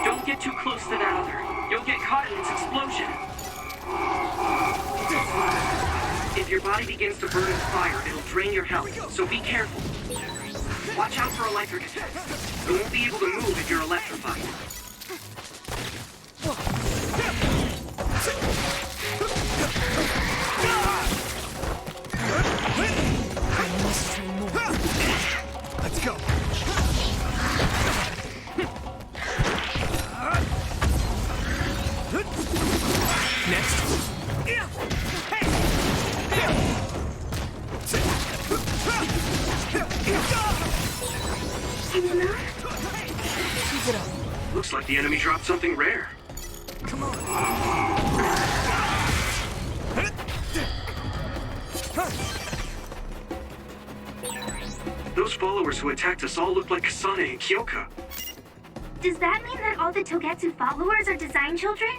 Don't get too close to that other. You'll get caught in its explosion. If your body begins to burn in fire, it'll drain your health, so be careful. Watch out for electric attacks. You won't be able to move if you're electrified. Let's go. Next. Keep it up. Looks like the enemy dropped something rare. Come on. Those followers who attacked us all look like Kasane and Kyoka. Does that mean that all the Togetsu followers are design children?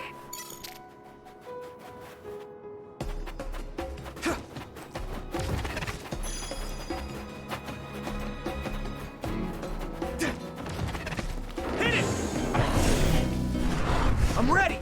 Hit it! I'm ready!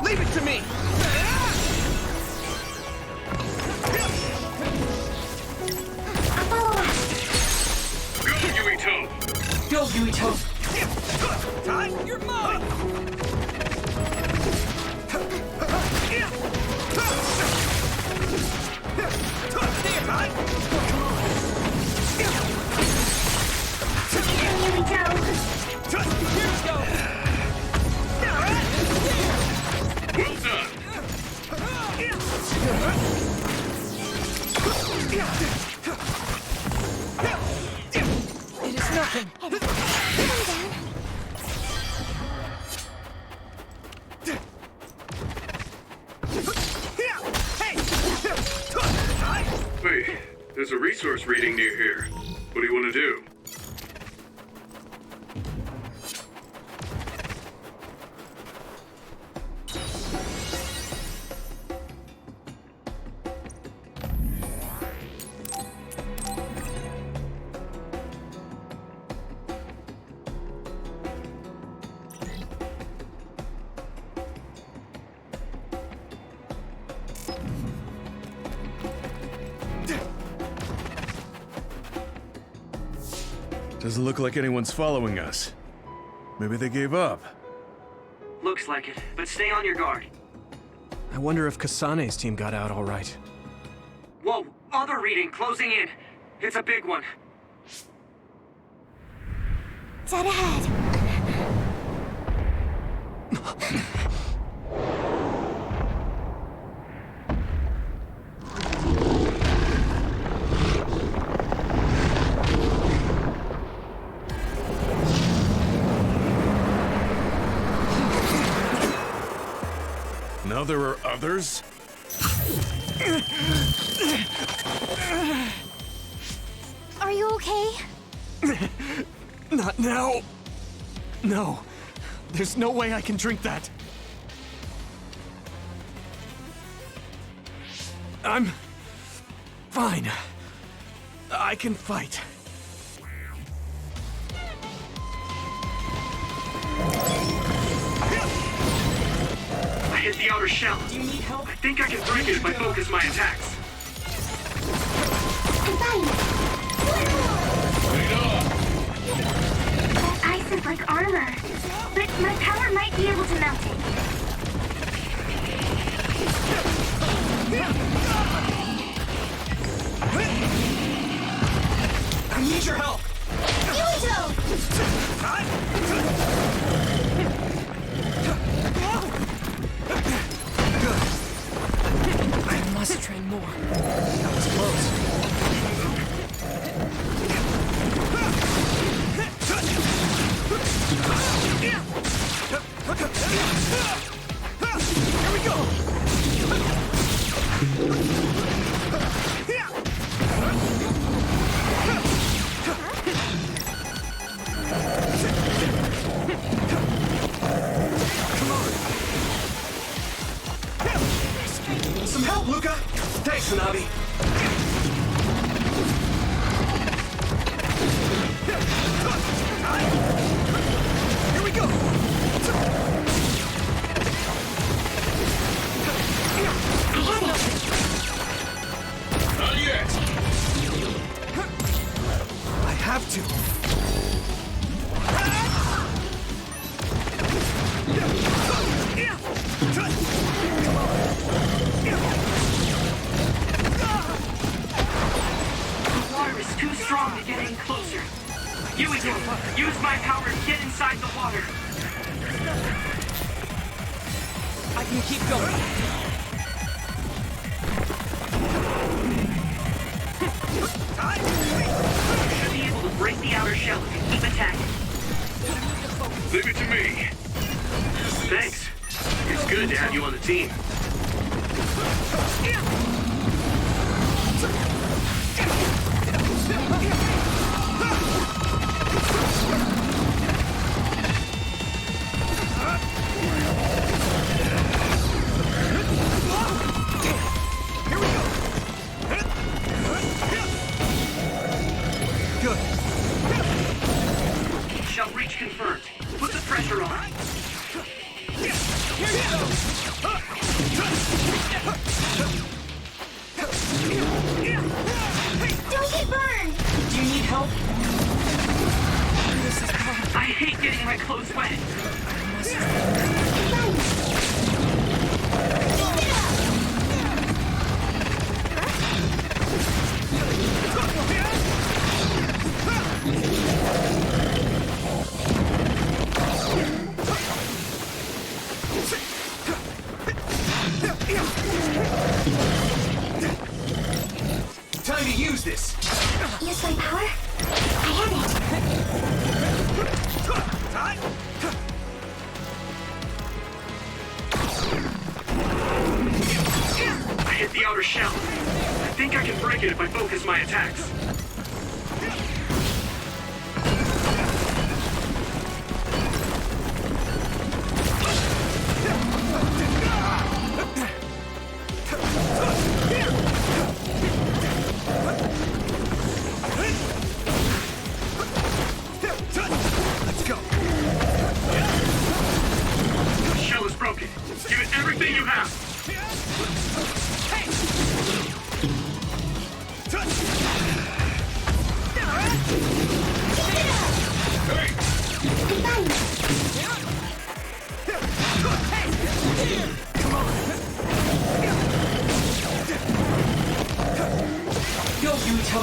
Leave it to me! Go, Yuito! Go, Yuito! Time, you're mine! Here we go! Well done! It is nothing. Wait, there's a resource reading near here. What do you want to do? Doesn't look like anyone's following us. Maybe they gave up. Looks like it, but stay on your guard. I wonder if Kasane's team got out all right. Whoa, other reading closing in. It's a big one. Dead ahead. Now there are others? Are you okay? Not now. No. There's no way I can drink that. I'm fine. I can fight. I hit the outer shell. Do you need help? I think I can break it if I focus my attacks. That ice is like armor, but my power might be able to melt it. Some help, Luca! Thanks, Tsunabi. Here we go! Not yet. I have to. The water is too strong to get any closer. Yuito, use my power to get inside the water. I can keep going. You should be able to break the outer shell if you keep attacking. Leave it to me. Thanks. It's good to have you on the team. Good. Shell breach confirmed. Put the pressure on. Don't get burned! Do you need help? I hate getting my clothes wet. Time to use this. Use my power? I have I hit the outer shell. I think I can break it if I focus my attacks. Let's go. The shell is broken. Give it everything you have. Go, Yuito.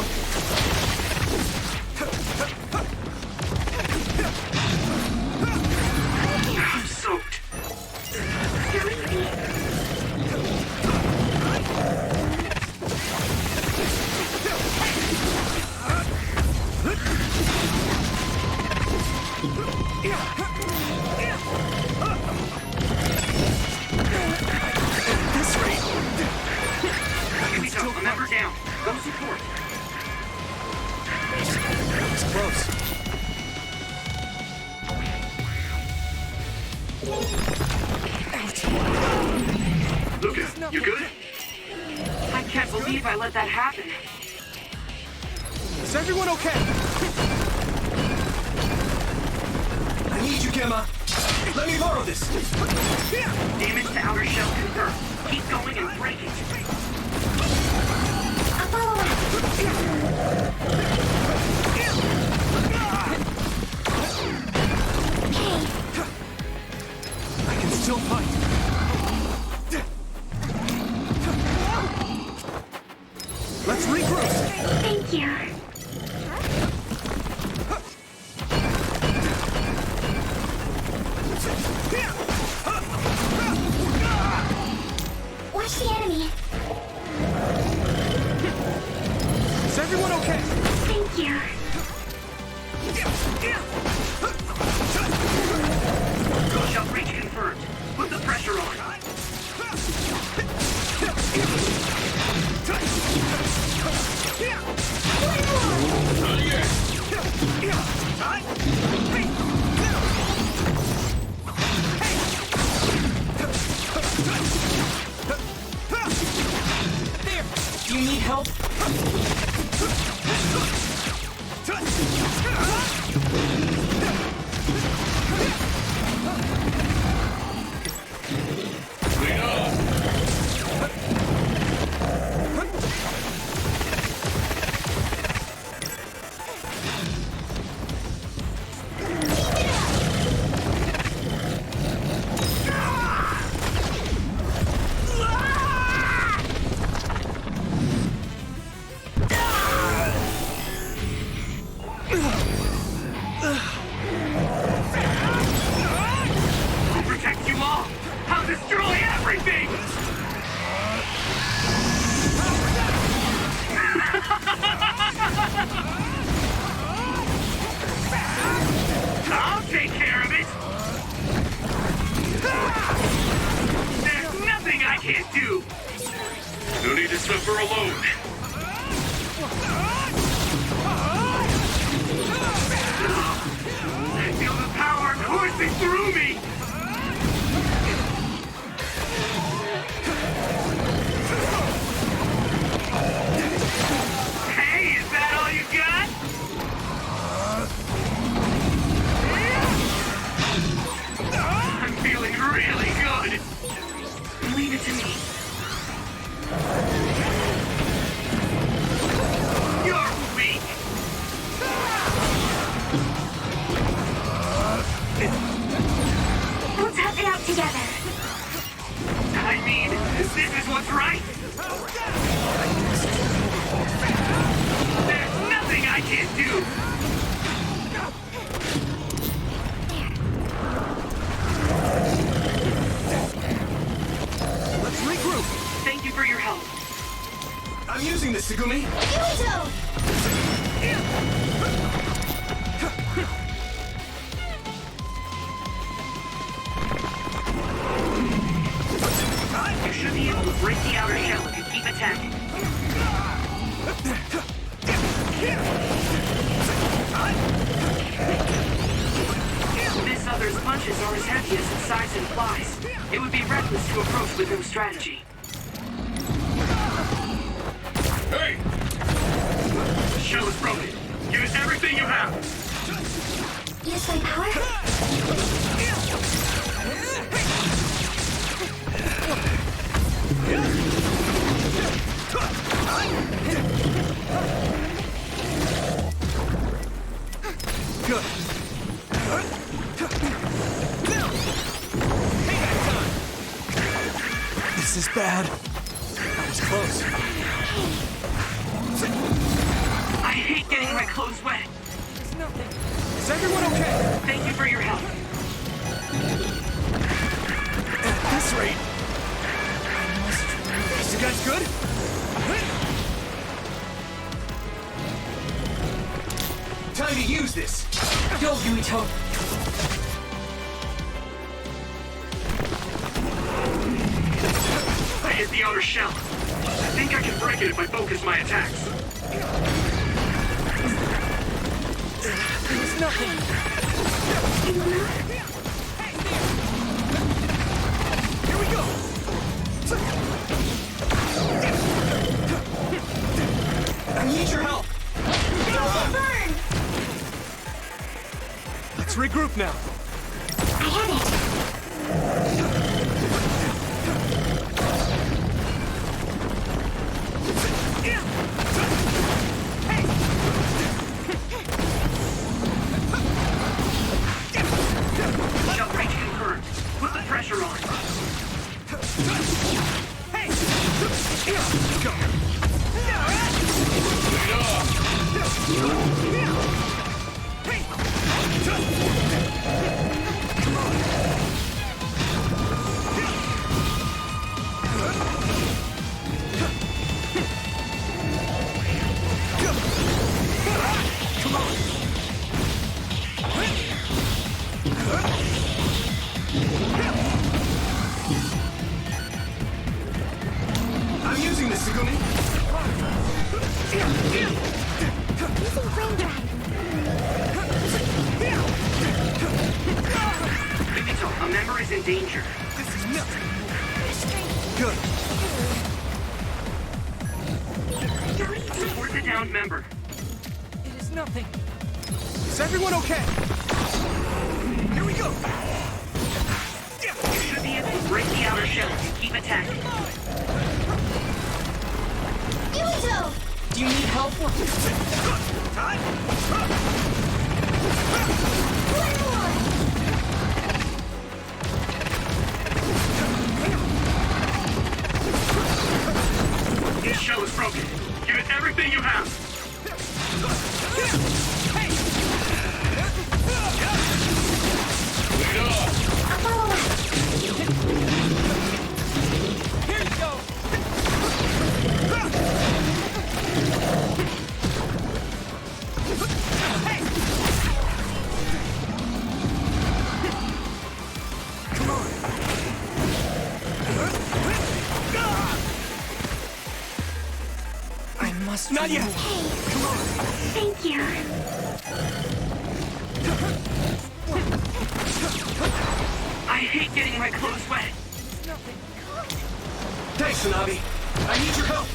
I'm soaked. This rate. Yuito, a member down. Go support. It's close. Luca, you good? I can't believe I let that happen. Is everyone okay? I need you, Gemma. Let me borrow this. Damage to outer shell confirmed. Keep going and break it. I'll follow I can still fight. Let's regroup. Thank you. Watch the enemy. Is everyone okay? Thank you. Shell breach confirmed. Put the pressure on. Do you need help? I'll protect you all! I'll destroy everything! I'll take care of it! There's nothing I can't do! No need to suffer alone. I feel the power coursing through me! Hey, is that all you got? I'm feeling really good. Leave it to me. You're weak. We'll tough it out together. I mean, this is what's right. There's nothing I can't do. Let's regroup. Thank you for your help. I'm using this, Segumi. Yuito! You should be able to break the outer shell if you keep attacking. This other's punches are as heavy as its size implies. It would be reckless to approach with no strategy. Hey! The shell is broken. Give it everything you have. Use my power? Good. This is bad. That was close. I hate getting my clothes wet. Is everyone okay? Thank you for your help. At this rate... You guys good? Time to use this. Go, Yuito. I hit the outer shell. I think I can break it if I focus my attacks. There's nothing. Here we go. I need your help. Burn! Let's regroup now. I have it. Shell breach confirmed. Put the pressure on. I'm using this, Segumi. Using flame drive. Yuito, a member is in danger. This is nothing. Good. bound member. It is nothing. Is everyone okay? Here we go! You should be able to break the outer shell if you keep attacking. Yuito! Do you need help? This shell is broken. Give it everything you have. Here you go. I must. Not yet! Thank you. I hate getting my clothes wet. Thanks, Tsunabi. I need your help.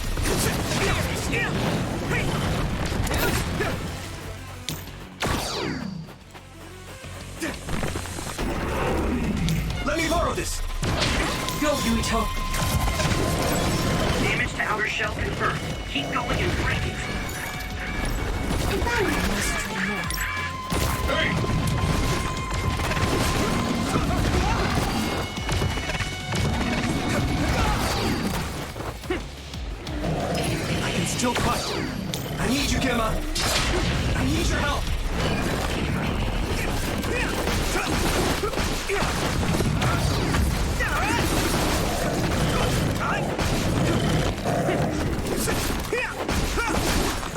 Let me borrow this. Go, Yuito. Damage to outer shell confirmed. Keep going and break it. I can still fight. I need you, Gemma. I need your help.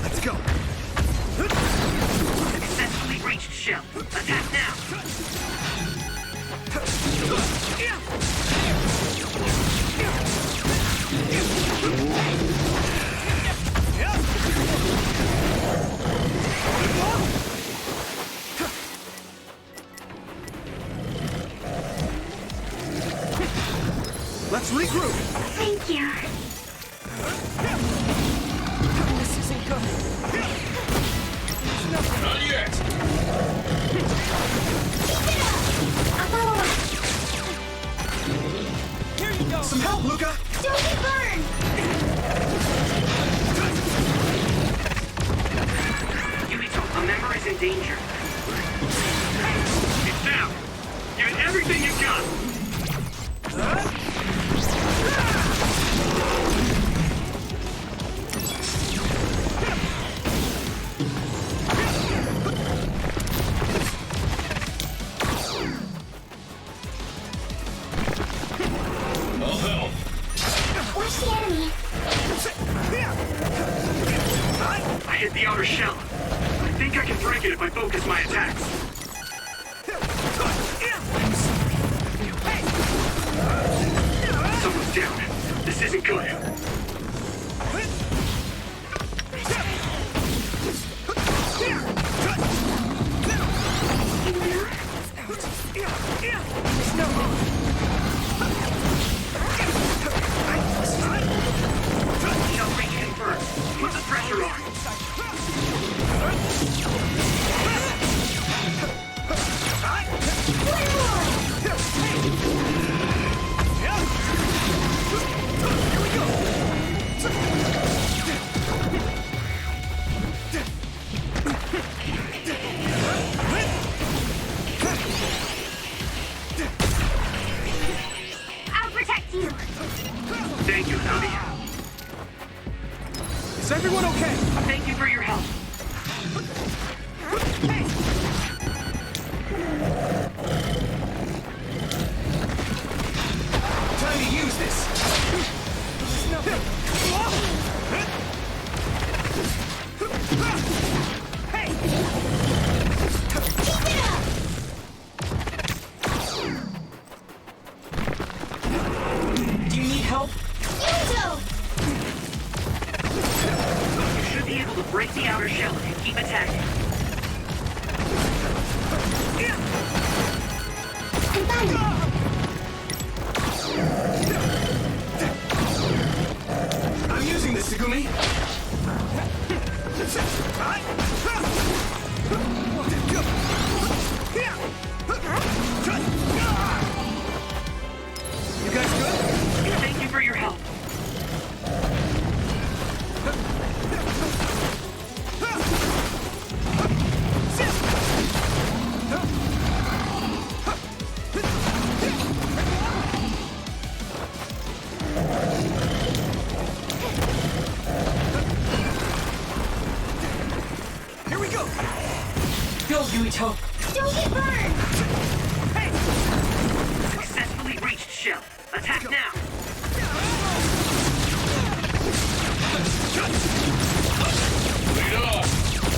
Let's go. Successfully reached shell. Attack now. Let's regroup. Thank you. This isn't good. Not yet! Here you go. Some help, Luca. Don't get burned! Yuito, a member is in danger. It's down. Give it everything you've got. I'll help. Watch the enemy. I hit the outer shell. I think I can break it if I focus my attacks. Someone's down. This isn't good. Shell reconfirmed. Put the pressure on. I'll protect you. Thank you, Navi. Is everyone okay? Thank you for your help. Time to use this. Do you need help? Yuito! You should be able to break the outer shell if you keep attacking. Yuito. Don't get burned! Successfully reached shell. Attack now! Lead off!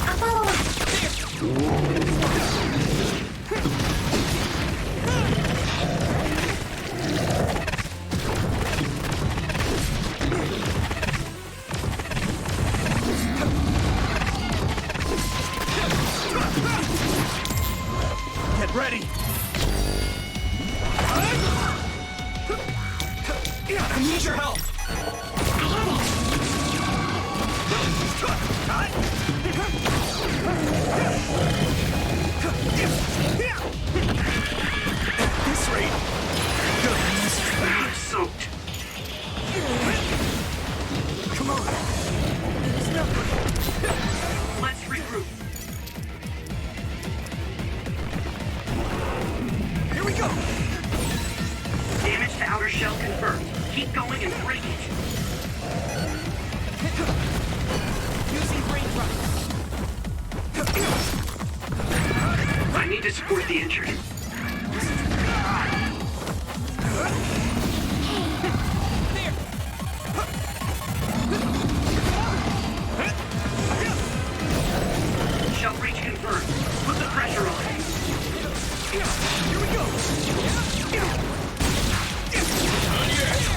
I'll follow up. Get ready! I need your help! At this rate, I'm soaked. come on! Let's regroup. Here we go! Damage to outer shell confirmed. Keep going and break it. Using brain rot. I need to support the injured. Shell breach confirmed. Put the pressure on. Here we go!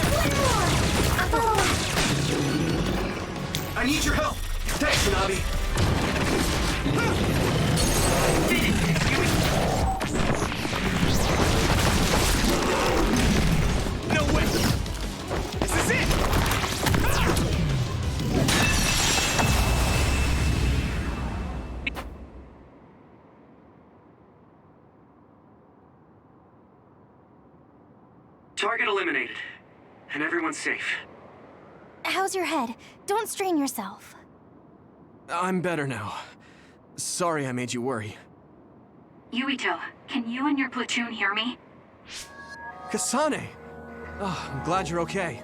One more! I'll follow up. I need your help! Thanks, Nabi! No way! This is it! Target eliminated. And everyone's safe. How's your head? Don't strain yourself. I'm better now. Sorry I made you worry. Yuito, can you and your platoon hear me? Kasane! Oh, I'm glad you're okay.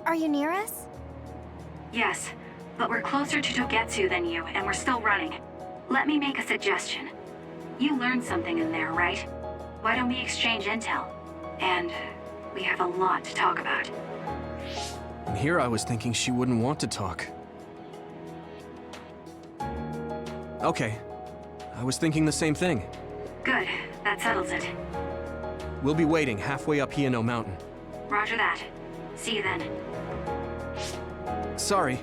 Are you near us? Yes, but we're closer to Togetsu than you, and we're still running. Let me make a suggestion. You learned something in there, right? Why don't we exchange intel? And we have a lot to talk about. And here I was thinking she wouldn't want to talk. Okay. I was thinking the same thing. Good, that settles it. We'll be waiting halfway up Hieno Mountain. Roger that. See you then. Sorry.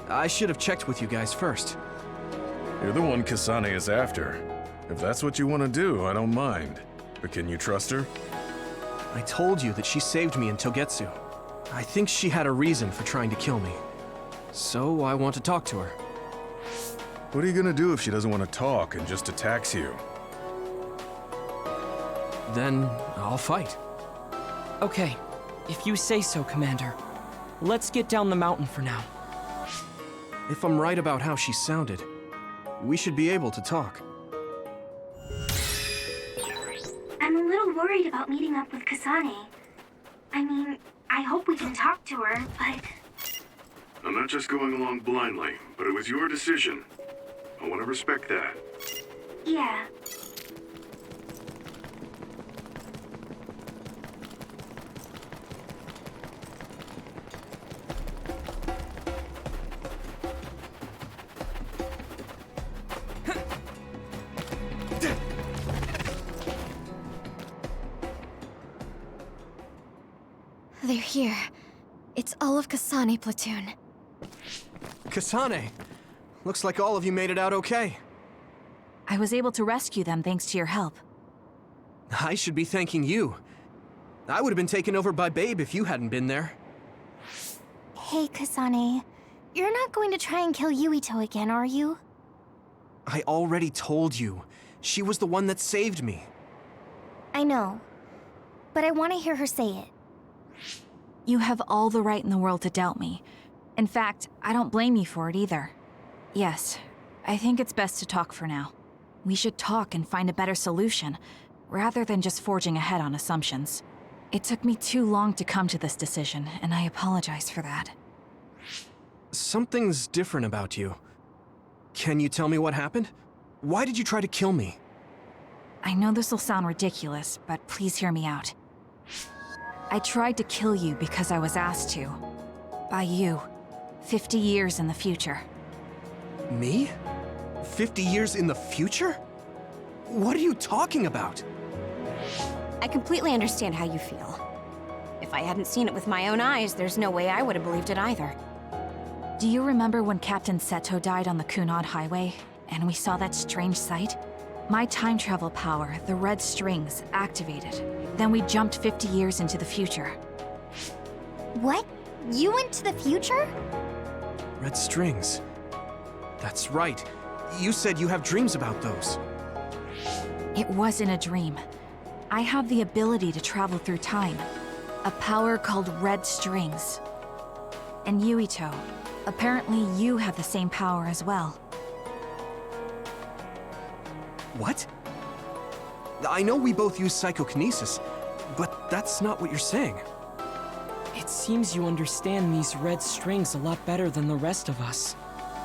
I should have checked with you guys first. You're the one Kasane is after. If that's what you want to do, I don't mind. But can you trust her? I told you that she saved me in Togetsu. I think she had a reason for trying to kill me. So I want to talk to her. What are you gonna do if she doesn't want to talk and just attacks you? Then I'll fight. Okay, if you say so, Commander. Let's get down the mountain for now. If I'm right about how she sounded, we should be able to talk. I'm a little worried about meeting up with Kasane. I mean, I hope we can talk to her, but... I'm not just going along blindly, but it was your decision. I want to respect that. yeah. They're here. It's all of Kasane platoon. Kasane! Looks like all of you made it out okay. I was able to rescue them thanks to your help. I should be thanking you. I would have been taken over by Babe if you hadn't been there. Hey, Kasane. You're not going to try and kill Yuito again, are you? I already told you. She was the one that saved me. I know. But I want to hear her say it. You have all the right in the world to doubt me. In fact, I don't blame you for it either. Yes, I think it's best to talk for now. We should talk and find a better solution, rather than just forging ahead on assumptions. It took me too long to come to this decision, and I apologize for that. Something's different about you. Can you tell me what happened? Why did you try to kill me? I know this will sound ridiculous, but please hear me out. I tried to kill you because I was asked to. By you. 50 years in the future. Me? 50 years in the future? What are you talking about? I completely understand how you feel. If I hadn't seen it with my own eyes, there's no way I would have believed it either. Do you remember when Captain Seto died on the Kunad Highway, and we saw that strange sight? My time travel power, the red strings, activated. Then we jumped 50 years into the future. What? You went to the future? Red strings. That's right. You said you have dreams about those. It wasn't a dream. I have the ability to travel through time. A power called red strings. And Yuito, apparently you have the same power as well. What? I know we both use psycho-kinesis, but that's not what you're saying. It seems you understand these red strings a lot better than the rest of us.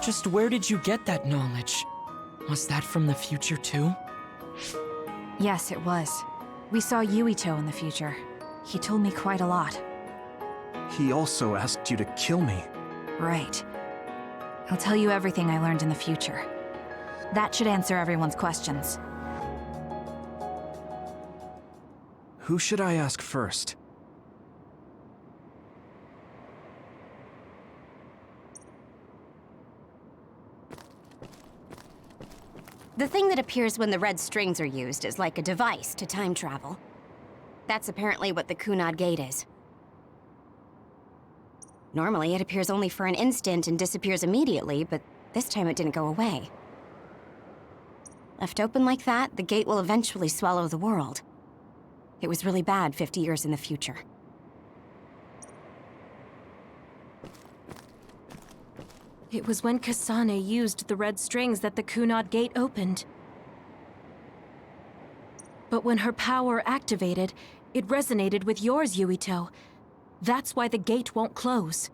Just where did you get that knowledge? Was that from the future too? Yes, it was. We saw Yuito in the future. He told me quite a lot. He also asked you to kill me. Right. I'll tell you everything I learned in the future. That should answer everyone's questions. Who should I ask first? The thing that appears when the red strings are used is like a device to time travel. That's apparently what the Kunad Gate is. Normally, it appears only for an instant and disappears immediately, but this time it didn't go away. Left open like that, the gate will eventually swallow the world. It was really bad 50 years in the future. It was when Kasane used the red strings that the Kunad Gate opened. But when her power activated, it resonated with yours, Yuito. That's why the gate won't close.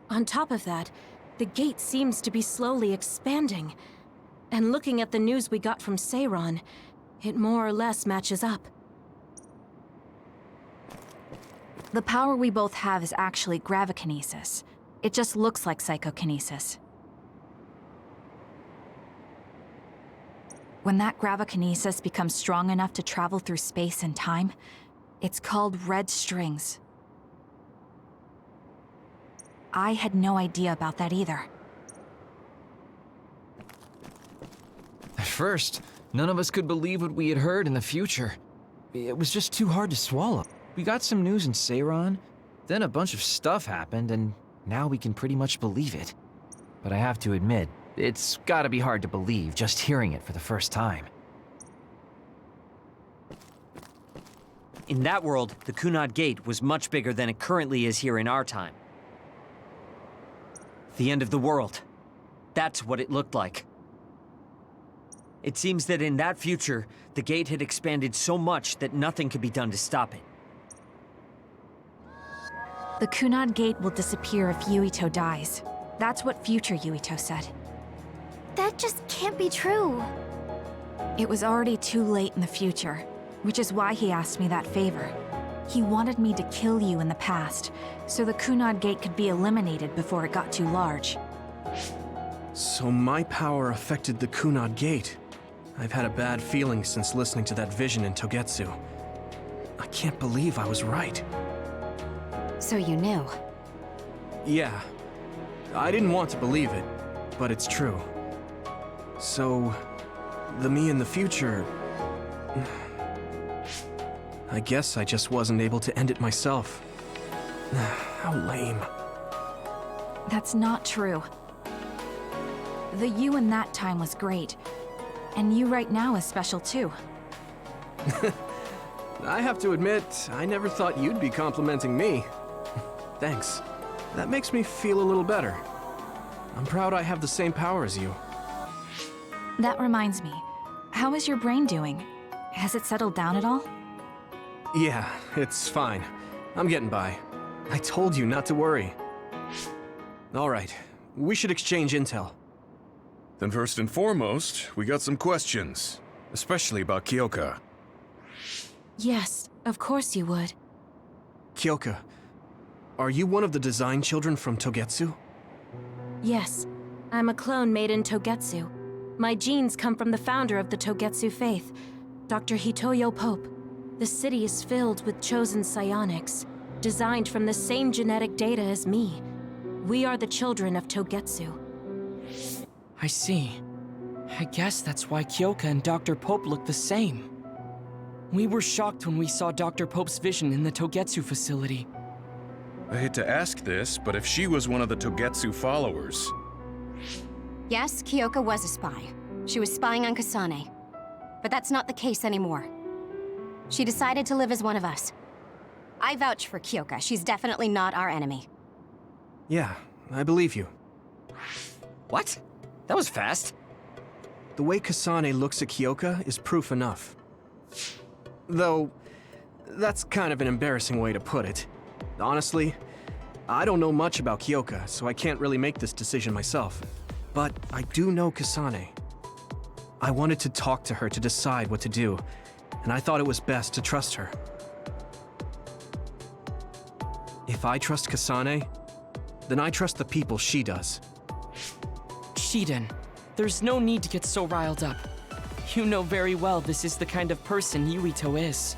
On top of that, the gate seems to be slowly expanding. And looking at the news we got from Seiran, it more or less matches up. The power we both have is actually gravikinesis. It just looks like psychokinesis. When that gravikinesis becomes strong enough to travel through space and time, it's called red strings. I had no idea about that either. At first, none of us could believe what we had heard in the future. It was just too hard to swallow. We got some news in Seiran, then a bunch of stuff happened, and now we can pretty much believe it. But I have to admit, it's gotta be hard to believe just hearing it for the first time. In that world, the Kunad Gate was much bigger than it currently is here in our time. The end of the world. That's what it looked like. It seems that in that future, the gate had expanded so much that nothing could be done to stop it. The Kunad Gate will disappear if Yuito dies. That's what future Yuito said. That just can't be true. It was already too late in the future, which is why he asked me that favor. He wanted me to kill you in the past, so the Kunad Gate could be eliminated before it got too large. So my power affected the Kunad Gate. I've had a bad feeling since listening to that vision in Togetsu. I can't believe I was right. So you knew. Yeah. I didn't want to believe it, but it's true. So, the me in the future... I guess I just wasn't able to end it myself. How lame. That's not true. The you in that time was great, and you right now is special too. I have to admit, I never thought you'd be complimenting me. Thanks. That makes me feel a little better. I'm proud I have the same power as you. That reminds me, how is your brain doing? Has it settled down at all? Yeah, it's fine. I'm getting by. I told you not to worry. All right, we should exchange intel. Then first and foremost, we got some questions. Especially about Kyoka. Yes, of course you would. Kyoka, are you one of the design children from Togetsu? Yes, I'm a clone made in Togetsu. My genes come from the founder of the Togetsu faith, Dr. Hitoyo Pope. The city is filled with chosen psionics, designed from the same genetic data as me. We are the children of Togetsu. I see. I guess that's why Kyoka and Dr. Pope look the same. We were shocked when we saw Dr. Pope's vision in the Togetsu facility. I hate to ask this, but if she was one of the Togetsu followers... Yes, Kyoka was a spy. She was spying on Kasane. But that's not the case anymore. She decided to live as one of us. I vouch for Kyoka. She's definitely not our enemy. Yeah, I believe you. What? That was fast. The way Kasane looks at Kyoka is proof enough. Though, that's kind of an embarrassing way to put it. Honestly, I don't know much about Kyoka, so I can't really make this decision myself. But I do know Kasane. I wanted to talk to her to decide what to do, and I thought it was best to trust her. If I trust Kasane, then I trust the people she does. Shiden, there's no need to get so riled up. You know very well this is the kind of person Yuito is.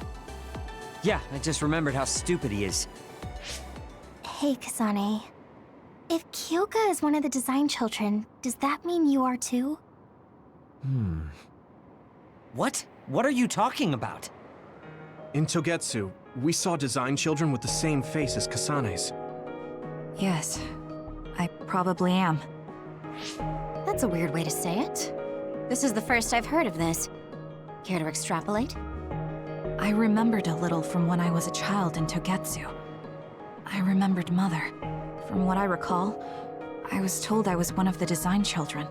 Yeah, I just remembered how stupid he is. Hey, Kasane. If Kyoka is one of the design children, does that mean you are too? What? What are you talking about? In Togetsu, we saw design children with the same face as Kasane's. Yes, I probably am. That's a weird way to say it. This is the first I've heard of this. Care to extrapolate? I remembered a little from when I was a child in Togetsu. I remembered Mother. From what I recall, I was told I was one of the design children.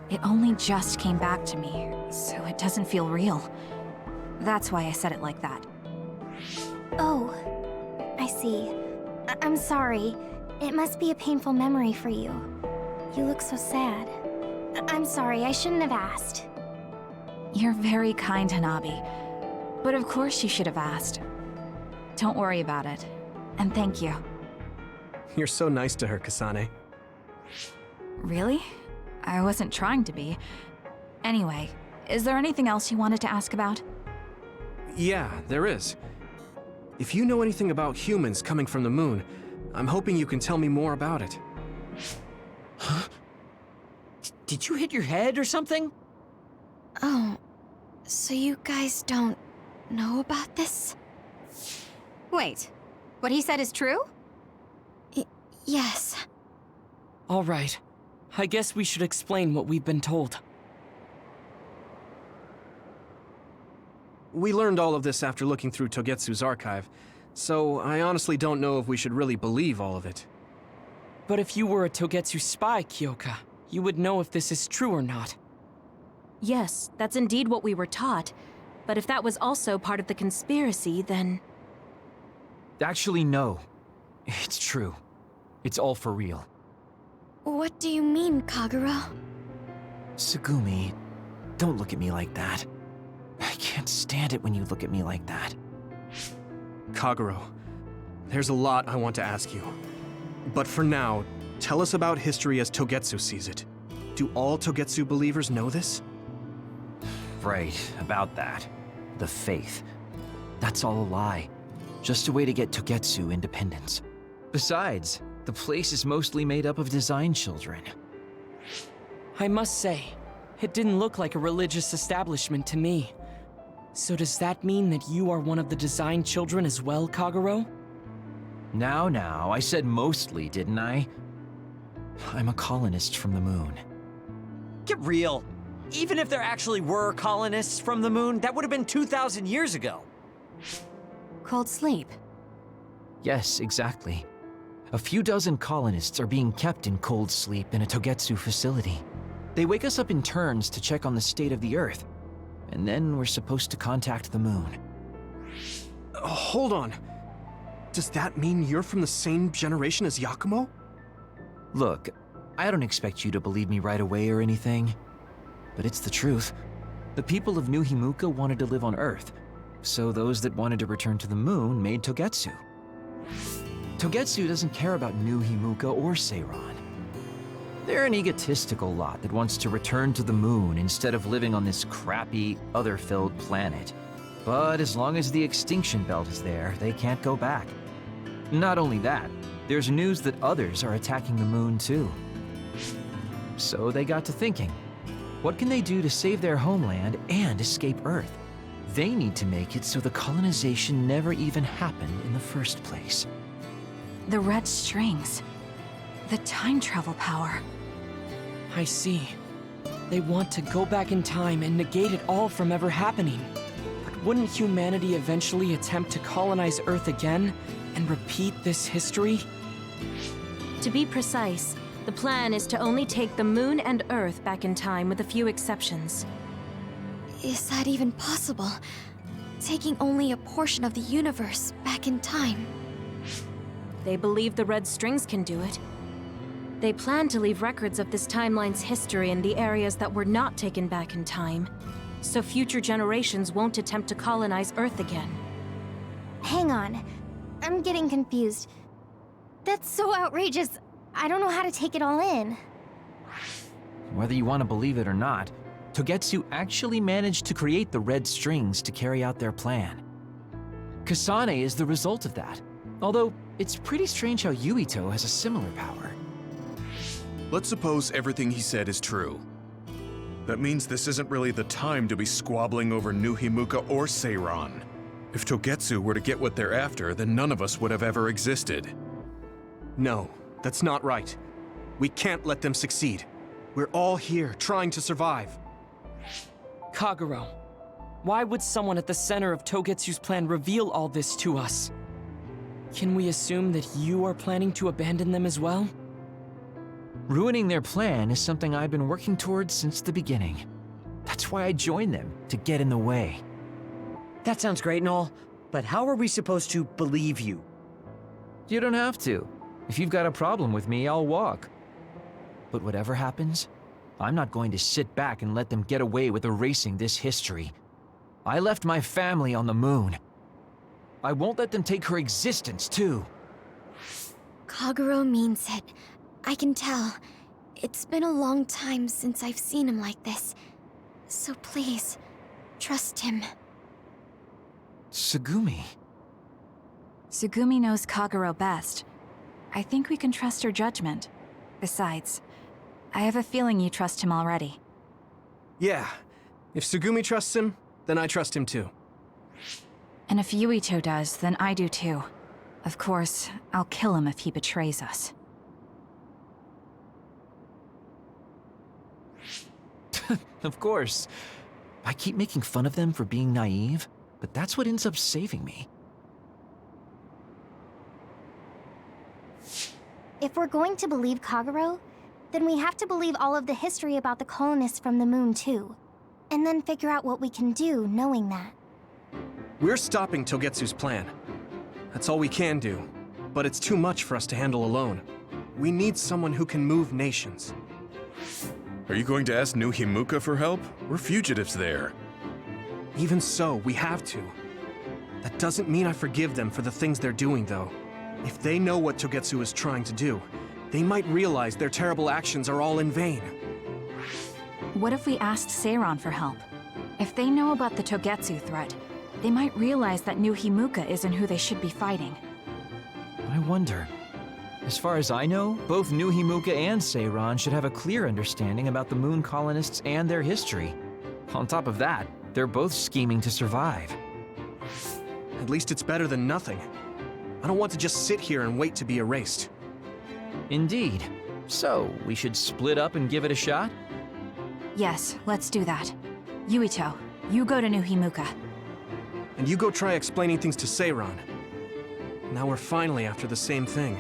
It only just came back to me, so it doesn't feel real. That's why I said it like that. Oh, I see. I'm sorry. It must be a painful memory for you. You look so sad. I'm sorry, I shouldn't have asked. You're very kind, Hanabi. But of course you should have asked. Don't worry about it. And thank you. You're so nice to her, Kasane. Really? I wasn't trying to be. Anyway, is there anything else you wanted to ask about? Yeah, there is. If you know anything about humans coming from the moon, I'm hoping you can tell me more about it. Huh? Did you hit your head or something? Oh, so you guys don't know about this? Wait, what he said is true? Yes. All right. I guess we should explain what we've been told. We learned all of this after looking through Togetsu's archive, so I honestly don't know if we should really believe all of it. But if you were a Togetsu spy, Kyoka, you would know if this is true or not. Yes, that's indeed what we were taught. But if that was also part of the conspiracy, then... Actually, no. It's true. It's all for real. What do you mean, Kagura? Tsugumi, don't look at me like that. I can't stand it when you look at me like that. Kaguro, there's a lot I want to ask you. But for now, tell us about history as Togetsu sees it. Do all Togetsu believers know this? Right, about that. The faith. That's all a lie. Just a way to get Togetsu independence. Besides, the place is mostly made up of design children. I must say, it didn't look like a religious establishment to me. So does that mean that you are one of the design children as well, Kaguro? Now, I said mostly, didn't I? I'm a colonist from the moon. Get real. Even if there actually were colonists from the moon, that would have been 2,000 years ago. Cold sleep. Yes, exactly. A few dozen colonists are being kept in cold sleep in a Togetsu facility. They wake us up in turns to check on the state of the Earth, and then we're supposed to contact the moon. Hold on. Does that mean you're from the same generation as Yakumo? Look, I don't expect you to believe me right away or anything, but it's the truth. The people of New Himuka wanted to live on Earth, so those that wanted to return to the moon made Togetsu. Togetsu doesn't care about New Himuka or Seiran. They're an egotistical lot that wants to return to the moon instead of living on this crappy, other-filled planet. But as long as the extinction belt is there, they can't go back. Not only that, there's news that others are attacking the moon too. So they got to thinking, what can they do to save their homeland and escape Earth? They need to make it so the colonization never even happened in the first place. The red strings. The time travel power. I see. They want to go back in time and negate it all from ever happening. But wouldn't humanity eventually attempt to colonize Earth again and repeat this history? To be precise, the plan is to only take the moon and Earth back in time with a few exceptions. Is that even possible? Taking only a portion of the universe back in time? They believe the red strings can do it. They plan to leave records of this timeline's history in the areas that were not taken back in time, so future generations won't attempt to colonize Earth again. Hang on. I'm getting confused. That's so outrageous. I don't know how to take it all in. Whether you want to believe it or not, Togetsu actually managed to create the red strings to carry out their plan. Kasane is the result of that, although it's pretty strange how Yuito has a similar power. Let's suppose everything he said is true. That means this isn't really the time to be squabbling over New Himuka or Seiran. If Togetsu were to get what they're after, then none of us would have ever existed. No, that's not right. We can't let them succeed. We're all here, trying to survive. Kagero, why would someone at the center of Togetsu's plan reveal all this to us? Can we assume that you are planning to abandon them as well? Ruining their plan is something I've been working towards since the beginning. That's why I joined them, to get in the way. That sounds great and all, but how are we supposed to believe you? You don't have to. If you've got a problem with me, I'll walk. But whatever happens, I'm not going to sit back and let them get away with erasing this history. I left my family on the moon. I won't let them take her existence, too. Kagero means it. I can tell. It's been a long time since I've seen him like this. So please, trust him. Tsugumi. Tsugumi knows Kagero best. I think we can trust her judgment. Besides, I have a feeling you trust him already. Yeah. If Tsugumi trusts him, then I trust him too. And if Yuito does, then I do too. Of course, I'll kill him if he betrays us. Of course. I keep making fun of them for being naive, but that's what ends up saving me. If we're going to believe Kagero, then we have to believe all of the history about the colonists from the moon too. And then figure out what we can do knowing that. We're stopping Togetsu's plan. That's all we can do. But it's too much for us to handle alone. We need someone who can move nations. Are you going to ask New Himuka for help? We're fugitives there. Even so, we have to. That doesn't mean I forgive them for the things they're doing, though. If they know what Togetsu is trying to do, they might realize their terrible actions are all in vain. What if we asked Seiran for help? If they know about the Togetsu threat, they might realize that New Himuka isn't who they should be fighting. I wonder. As far as I know, both New Himuka and Seiran should have a clear understanding about the moon colonists and their history. On top of that, they're both scheming to survive. At least it's better than nothing. I don't want to just sit here and wait to be erased. Indeed. So, we should split up and give it a shot? Yes, let's do that. Yuito, you go to New Himuka. And you go try explaining things to Seiran. Now we're finally after the same thing.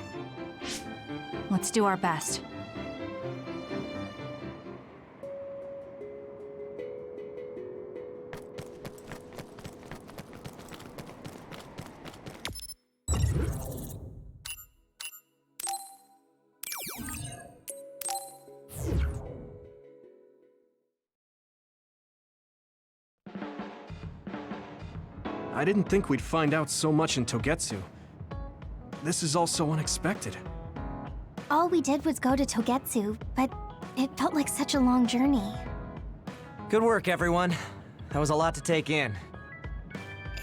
Let's do our best. I didn't think we'd find out so much in Togetsu. This is all so unexpected. All we did was go to Togetsu, but it felt like such a long journey. Good work, everyone. That was a lot to take in.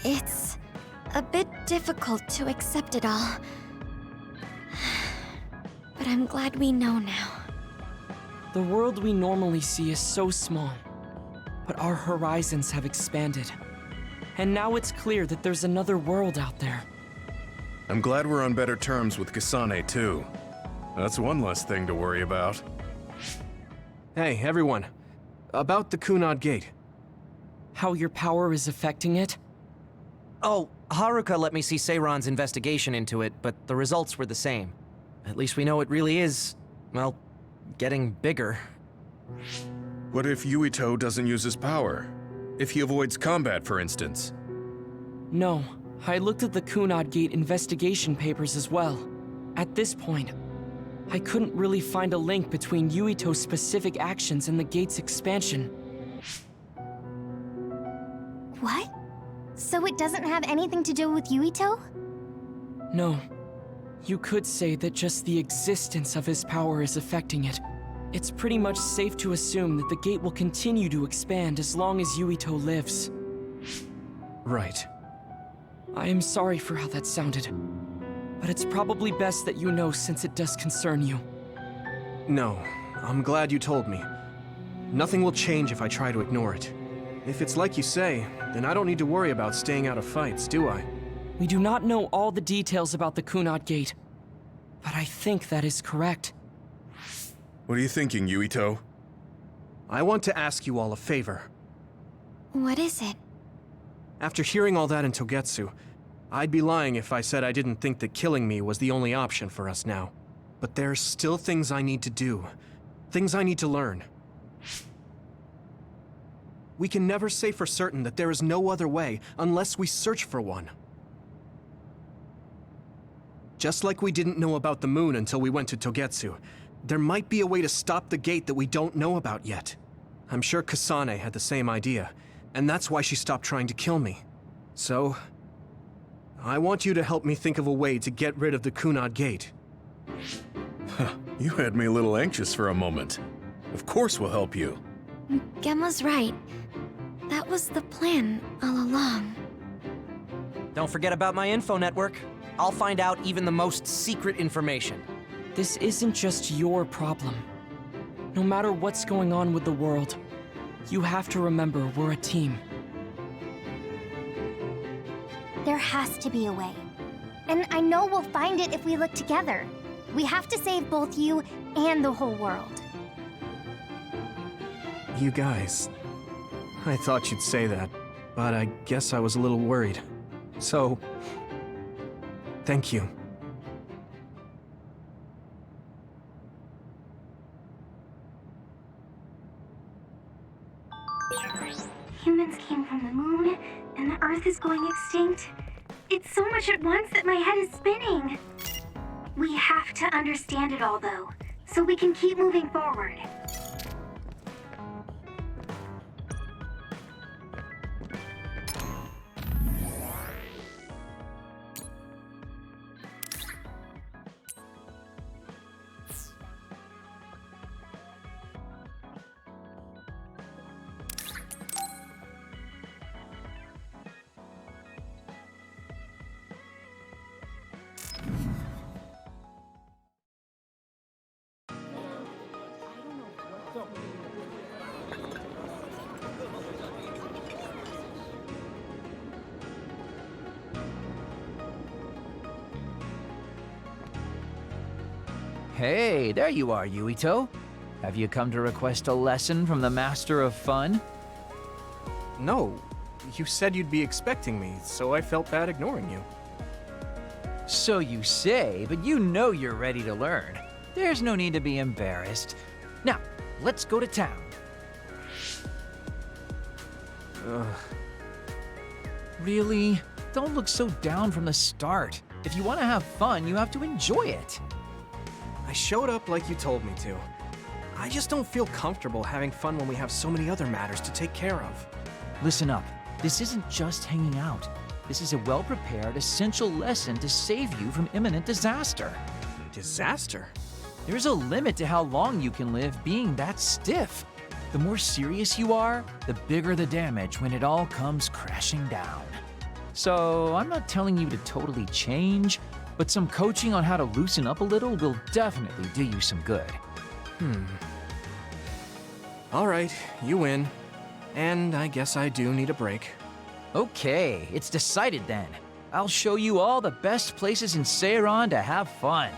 It's a bit difficult to accept it all. But I'm glad we know now. The world we normally see is so small, but our horizons have expanded. And now it's clear that there's another world out there. I'm glad we're on better terms with Kasane, too. That's one less thing to worry about. Hey, everyone. About the Kunad Gate. How your power is affecting it? Oh, Haruka let me see Seiron's investigation into it, but the results were the same. At least we know it really is, well, getting bigger. What if Yuito doesn't use his power? If he avoids combat, for instance? No, I looked at the Kunad Gate investigation papers as well. At this point, I couldn't really find a link between Yuito's specific actions and the gate's expansion. What? So it doesn't have anything to do with Yuito? No. You could say that just the existence of his power is affecting it. It's pretty much safe to assume that the gate will continue to expand as long as Yuito lives. Right. I am sorry for how that sounded, but it's probably best that you know since it does concern you. No, I'm glad you told me. Nothing will change if I try to ignore it. If it's like you say, then I don't need to worry about staying out of fights, do I? We do not know all the details about the Kunad Gate, but I think that is correct. What are you thinking, Yuito? I want to ask you all a favor. What is it? After hearing all that in Togetsu, I'd be lying if I said I didn't think that killing me was the only option for us now. But there's still things I need to do. Things I need to learn. We can never say for certain that there is no other way unless we search for one. Just like we didn't know about the moon until we went to Togetsu, there might be a way to stop the gate that we don't know about yet. I'm sure Kasane had the same idea, and that's why she stopped trying to kill me. So, I want you to help me think of a way to get rid of the Kunad Gate. You had me a little anxious for a moment. Of course we'll help you. Gemma's right. That was the plan all along. Don't forget about my info network. I'll find out even the most secret information. This isn't just your problem. No matter what's going on with the world, you have to remember we're a team. There has to be a way. And I know we'll find it if we look together. We have to save both you and the whole world. You guys... I thought you'd say that, but I guess I was a little worried. So... thank you. Humans came from the moon, and the Earth is going extinct. It's so much at once that my head is spinning. We have to understand it all, though, so we can keep moving forward. Hey, there you are, Yuito. Have you come to request a lesson from the Master of Fun? No, you said you'd be expecting me, so I felt bad ignoring you. So you say, but you know you're ready to learn. There's no need to be embarrassed. Now, let's go to town. Really? Don't look so down from the start. If you want to have fun, you have to enjoy it. I showed up like you told me to. I just don't feel comfortable having fun when we have so many other matters to take care of. Listen up. This isn't just hanging out. This is a well-prepared, essential lesson to save you from imminent disaster. Disaster? There's a limit to how long you can live being that stiff. The more serious you are, the bigger the damage when it all comes crashing down. So, I'm not telling you to totally change, but some coaching on how to loosen up a little will definitely do you some good. All right, you win. And I guess I do need a break. Okay, it's decided then. I'll show you all the best places in Seiran to have fun.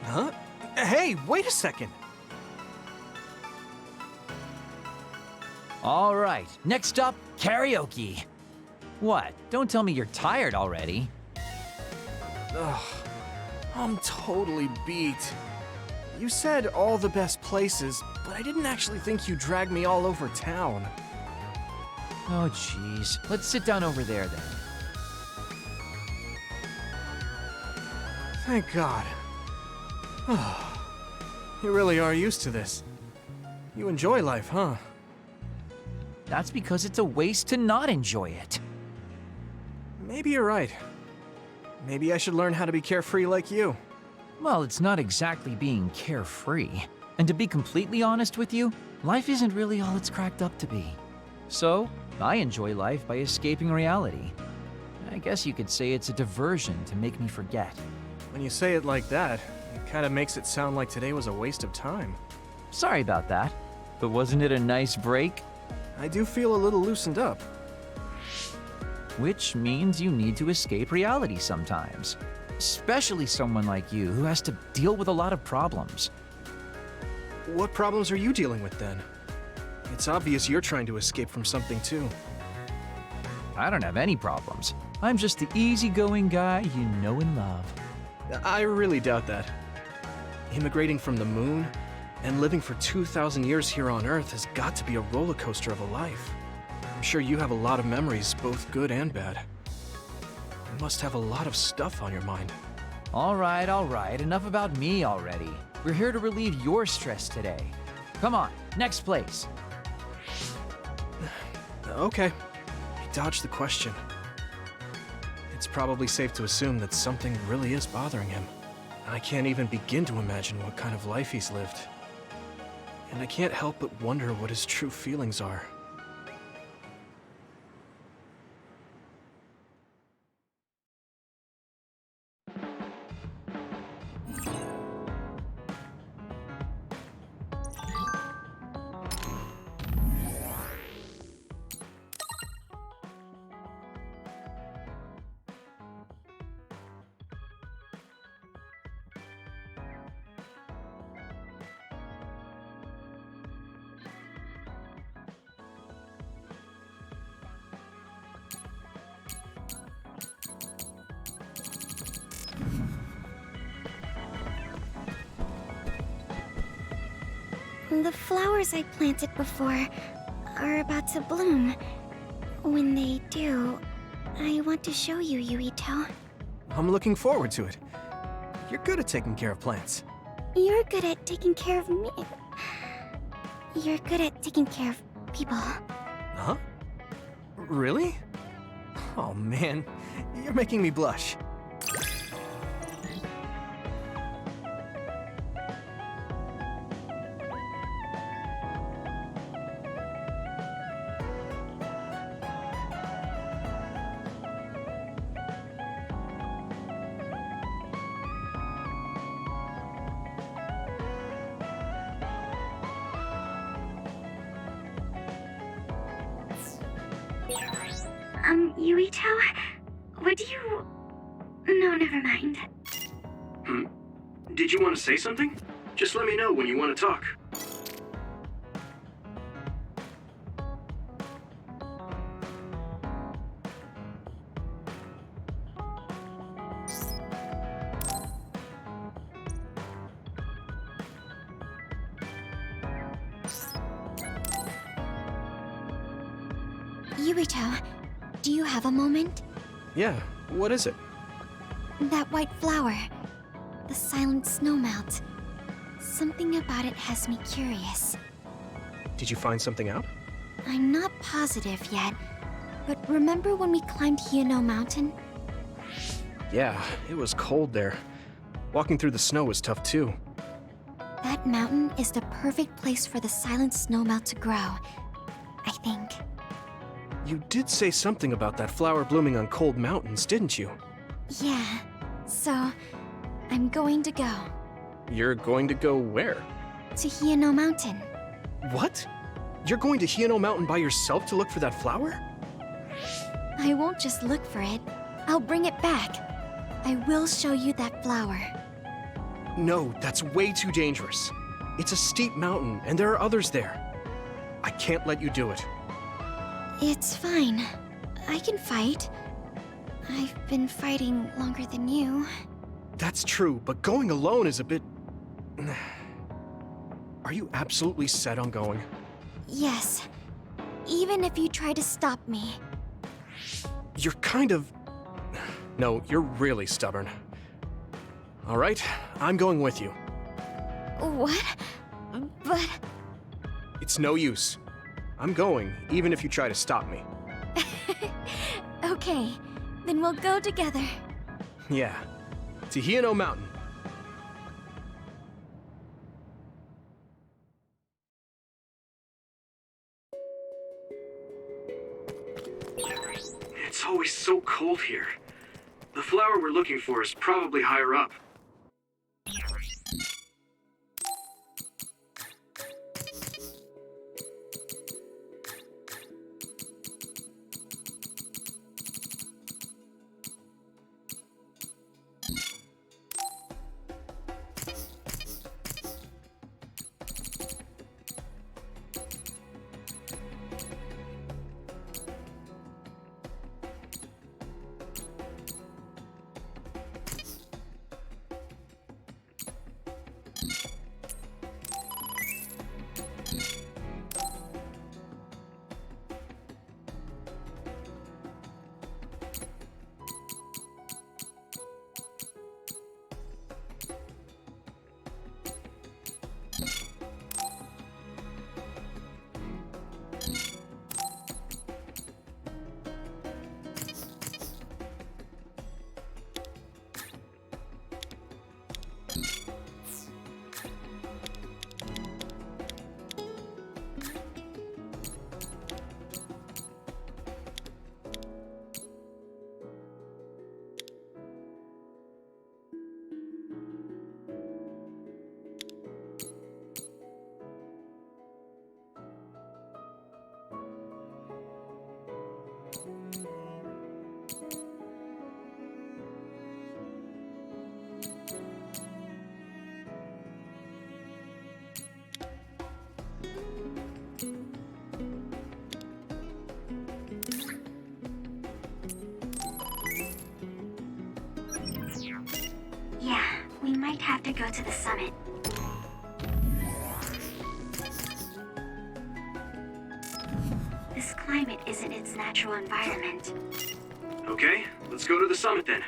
Huh? Hey, wait a second. All right, next up, karaoke. What? Don't tell me you're tired already. Ugh, I'm totally beat. You said all the best places, but I didn't actually think you dragged me all over town. Oh, jeez. Let's sit down over there then. Thank God. You really are used to this. You enjoy life, huh? That's because it's a waste to not enjoy it. Maybe you're right. Maybe I should learn how to be carefree like you. Well, it's not exactly being carefree. And to be completely honest with you, life isn't really all it's cracked up to be. So, I enjoy life by escaping reality. I guess you could say it's a diversion to make me forget. When you say it like that, it kind of makes it sound like today was a waste of time. Sorry about that, but wasn't it a nice break? I do feel a little loosened up. Which means you need to escape reality sometimes. Especially someone like you who has to deal with a lot of problems. What problems are you dealing with then? It's obvious you're trying to escape from something too. I don't have any problems. I'm just the easygoing guy you know and love. I really doubt that. Immigrating from the moon and living for 2,000 years here on Earth has got to be a roller coaster of a life. I'm sure you have a lot of memories, both good and bad. You must have a lot of stuff on your mind. All right, enough about me already. We're here to relieve your stress today. Come on, next place. Okay, I dodged the question. It's probably safe to assume that something really is bothering him. I can't even begin to imagine what kind of life he's lived. And I can't help but wonder what his true feelings are. The flowers I planted before are about to bloom. When they do, I want to show you, Yuito. I'm looking forward to it. You're good at taking care of plants. You're good at taking care of me. You're good at taking care of people. Huh? Really? Oh man, you're making me blush. Yuito? Would you... No, never mind. Did you want to say something? Just let me know when you want to talk. Yuito, do you have a moment? Yeah, what is it? That white flower. The silent snowmelt. Something about it has me curious. Did you find something out? I'm not positive yet, But remember when we climbed Yuito Mountain? Yeah, it was cold there. Walking through the snow was tough too. That mountain is the perfect place for the silent snowmelt to grow, I think. You did say something about that flower blooming on cold mountains, didn't you? Yeah, so I'm going to go. You're going to go where? To Yuito Mountain. What? You're going to Himuka Mountain by yourself to look for that flower? I won't just look for it. I'll bring it back. I will show you that flower. No, that's way too dangerous. It's a steep mountain, and there are others there. I can't let you do it. It's fine. I can fight. I've been fighting longer than you. That's true, but going alone is a bit... Are you absolutely set on going? Yes. Even if you try to stop me. You're kind of... No, you're really stubborn. All right, I'm going with you. What? But... It's no use. I'm going, even if you try to stop me. Okay, then we'll go together. Yeah, to Himuka Mountain. It's always so cold here. The flower we're looking for is probably higher up. Yeah, we might have to go to the summit. This climate isn't its natural environment. Okay, let's go to the summit then.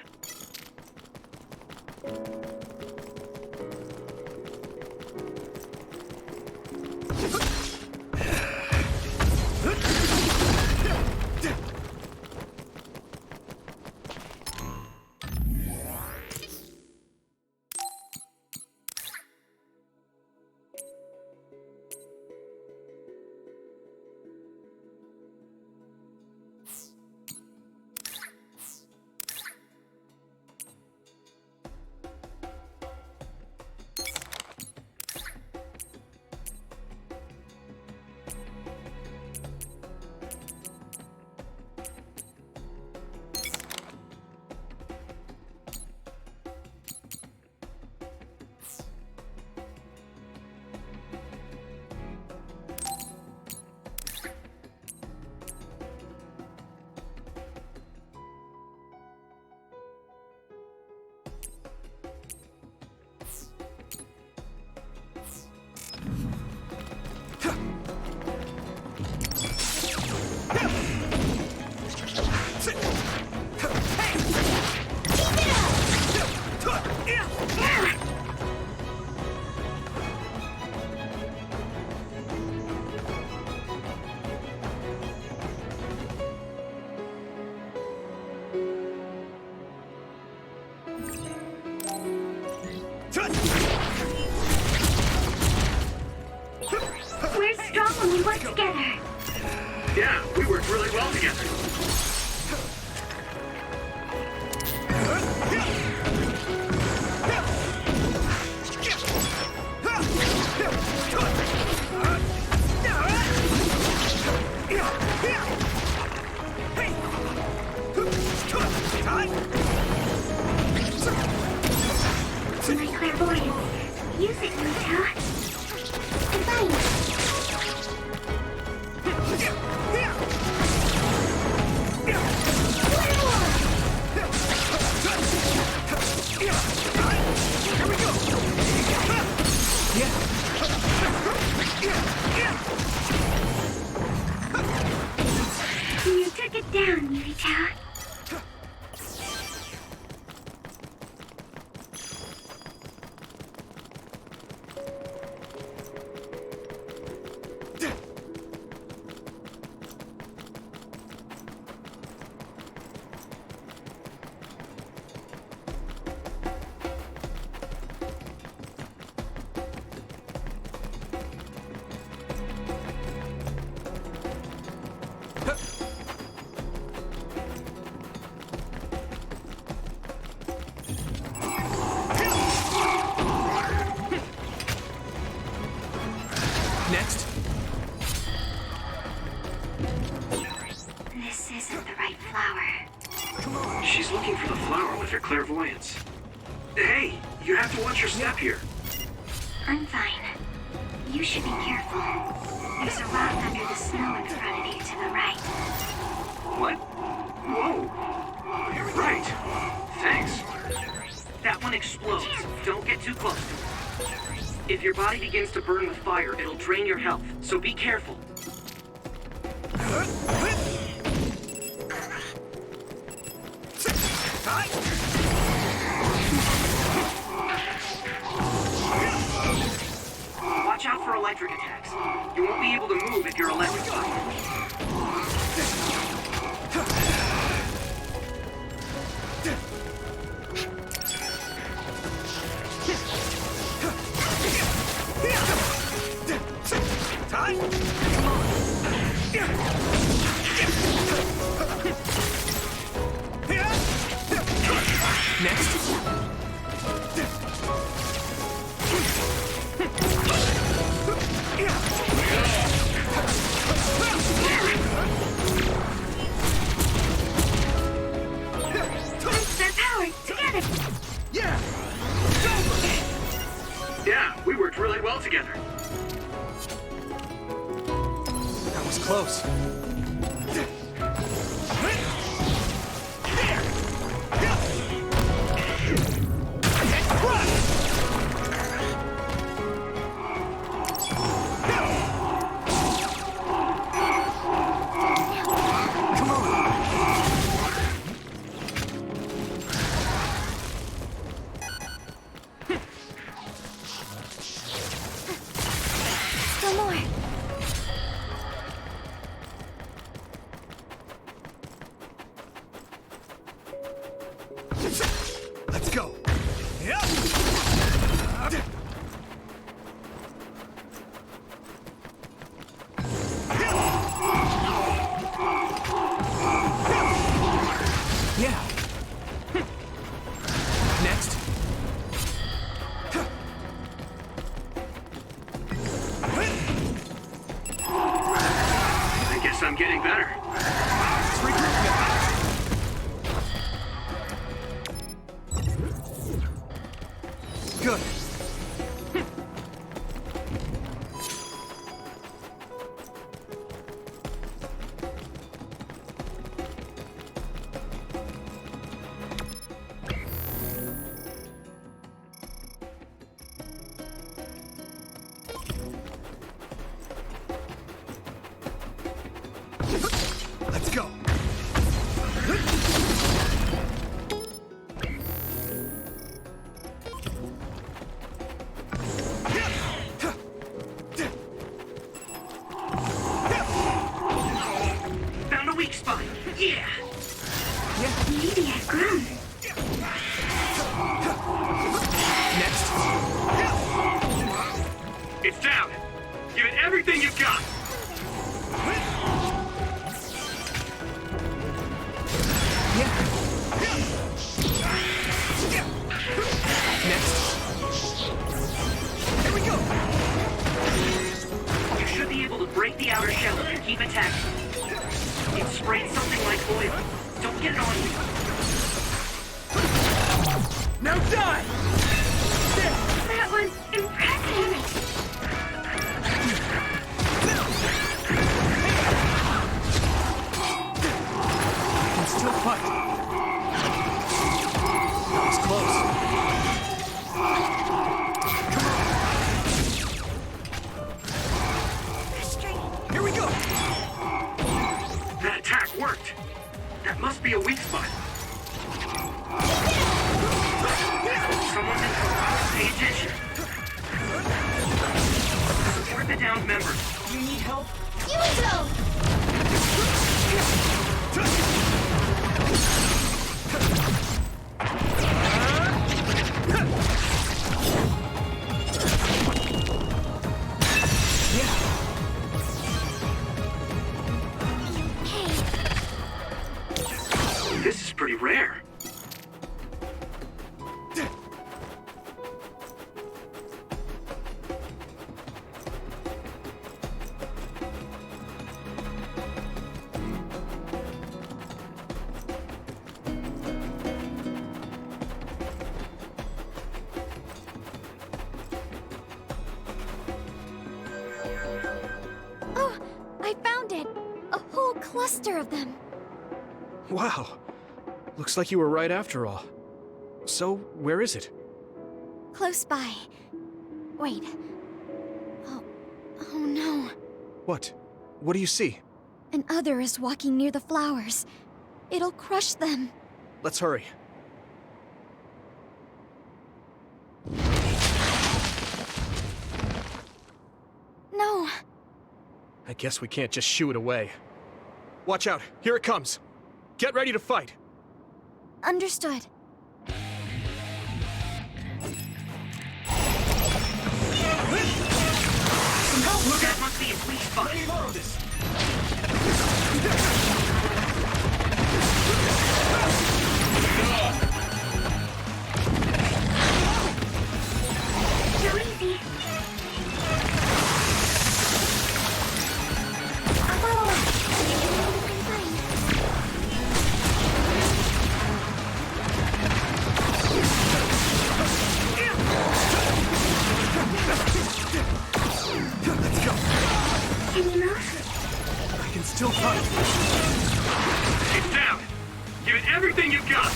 Yeah, we worked really well together. My clairvoyance. Use it, Yuito. Advice. You took it down, Yuito. Next. This isn't the right flower. She's looking for the flower with her clairvoyance. Hey, you have to watch your step here. I'm fine. You should be careful. There's a rock under the snow in front of you to the right. What? Whoa. Right. Thanks. That one explodes. Don't get too close to it. If your body begins to burn with fire, it'll drain your health, so be careful. Watch out for electric attacks. You won't be able to move if you're electrified. Their power together. Yeah, we worked really well together. That was close. Still more. Let's go. Yeah. Next. I guess I'm getting better. Let's regroup now. Good. Let's go. Found a weak spot. Yeah. Maybe I've grown. Next. It's down. Give it everything you've got. the outer shell and keep attacking. It sprayed something like oil. Don't get it on you. Now die! That was impressive! I can still fight. That was close. Here we go! That attack worked. That must be a weak spot. Someone's in trouble. Pay attention. Support the downed members. You need help? This is pretty rare. Oh, I found it! A whole cluster of them. Wow. Looks like you were right after all. So, where is it? Close by. Wait. Oh no. What? What do you see? An other is walking near the flowers. It'll crush them. Let's hurry. No. I guess we can't just shoo it away. Watch out, here it comes. Get ready to fight. Understood. Look, that must be his weak spot. Let me borrow this. So easy. Let's go. Can you move? I can still fight. It's down. Give it everything you've got.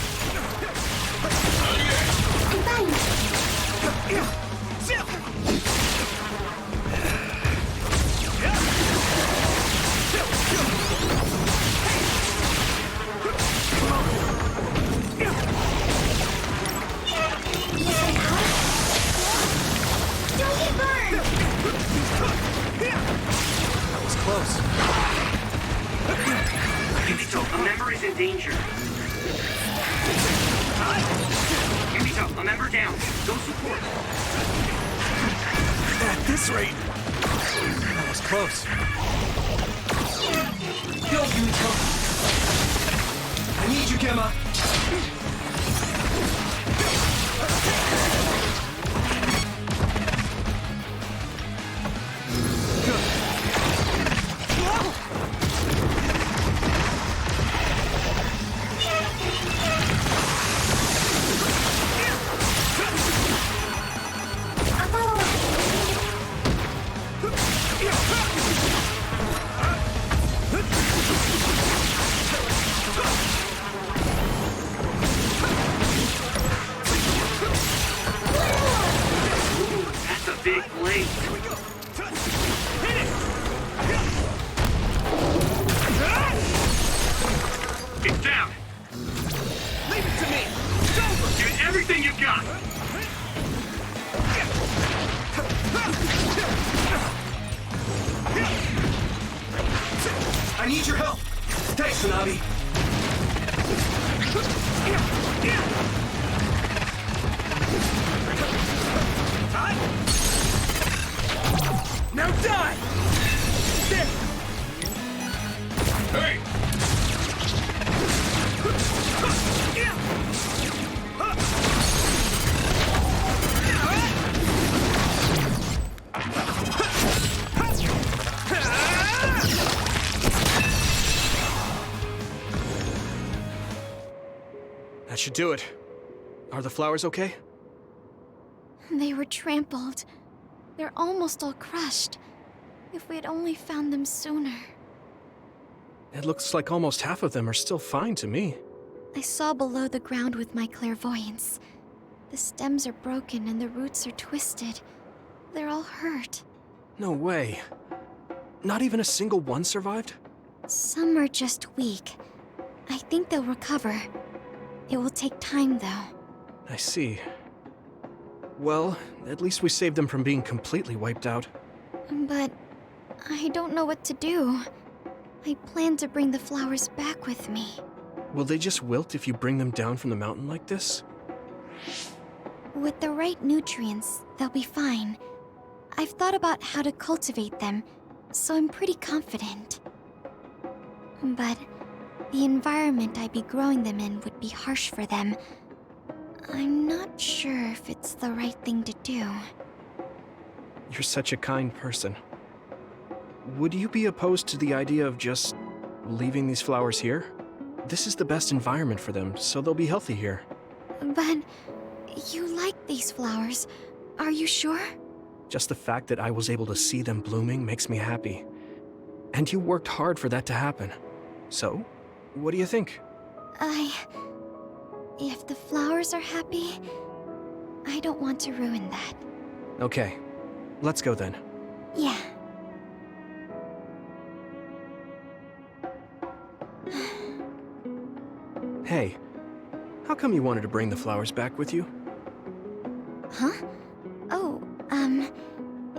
Don't get burned! That was close. Yuito, a member is in danger. Yuito, a member down. Go support. At this rate. That was close. Go, Yuito. I need you, Gemma. That's a big blade. It's down. Leave it to me. Give it everything you've got. I need your help. Thanks, Tsunabi. Now die! There! Hey! should do it. Are the flowers okay? They were trampled. They're almost all crushed. If we had only found them sooner. It looks like almost half of them are still fine to me. I saw below the ground with my clairvoyance. The stems are broken and the roots are twisted. They're all hurt. No way. Not even a single one survived? Some are just weak. I think they'll recover. It will take time, though. I see. Well, at least we saved them from being completely wiped out. But I don't know what to do. I plan to bring the flowers back with me. Will they just wilt if you bring them down from the mountain like this? With the right nutrients, they'll be fine. I've thought about how to cultivate them, so I'm pretty confident. But the environment I'd be growing them in would be harsh for them. I'm not sure if it's the right thing to do. You're such a kind person. Would you be opposed to the idea of just leaving these flowers here? This is the best environment for them, so they'll be healthy here. But you like these flowers, are you sure? Just the fact that I was able to see them blooming makes me happy. And you worked hard for that to happen. So, what do you think? If the flowers are happy, I don't want to ruin that. Okay, let's go then. Yeah. Hey, how come you wanted to bring the flowers back with you? Huh? Oh,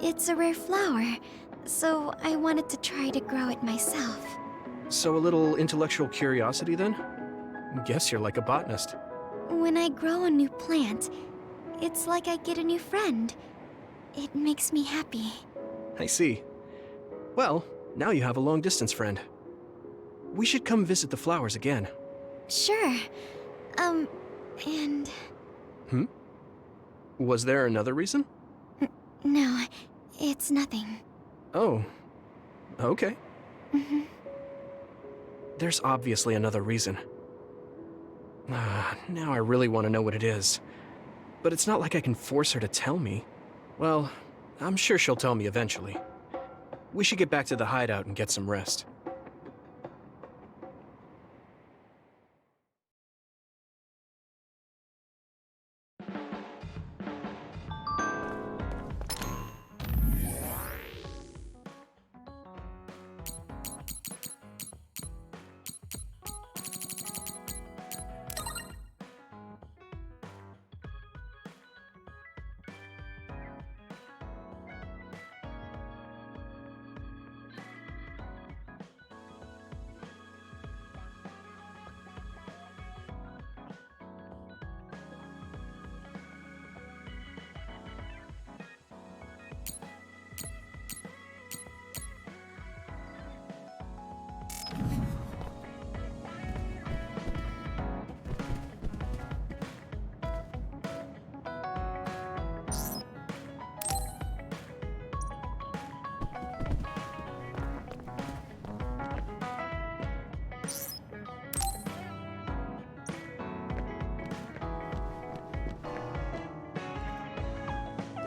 it's a rare flower, so I wanted to try to grow it myself. So a little intellectual curiosity then? Guess you're like a botanist. When I grow a new plant, it's like I get a new friend. It makes me happy. I see. Well, now you have a long-distance friend. We should come visit the flowers again. Sure. And... Was there another reason? No, it's nothing. Oh, okay. There's obviously another reason. Now I really want to know what it is. But it's not like I can force her to tell me. Well, I'm sure she'll tell me eventually. We should get back to the hideout and get some rest.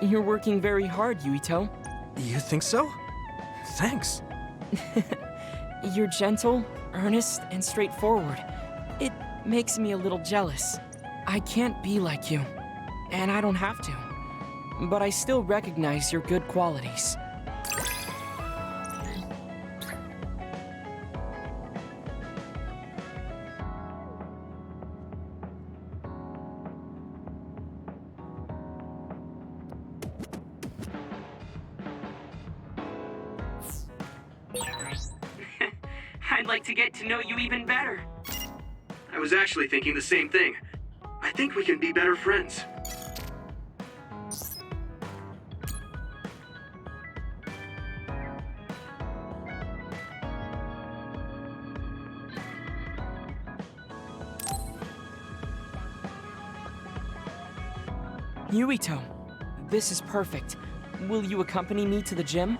You're working very hard, Yuito. You think so? Thanks. You're gentle, earnest, and straightforward. It makes me a little jealous. I can't be like you, and I don't have to. But I still recognize your good qualities. I'd like to get to know you even better. I was actually thinking the same thing. I think we can be better friends. Yuito, this is perfect. Will you accompany me to the gym?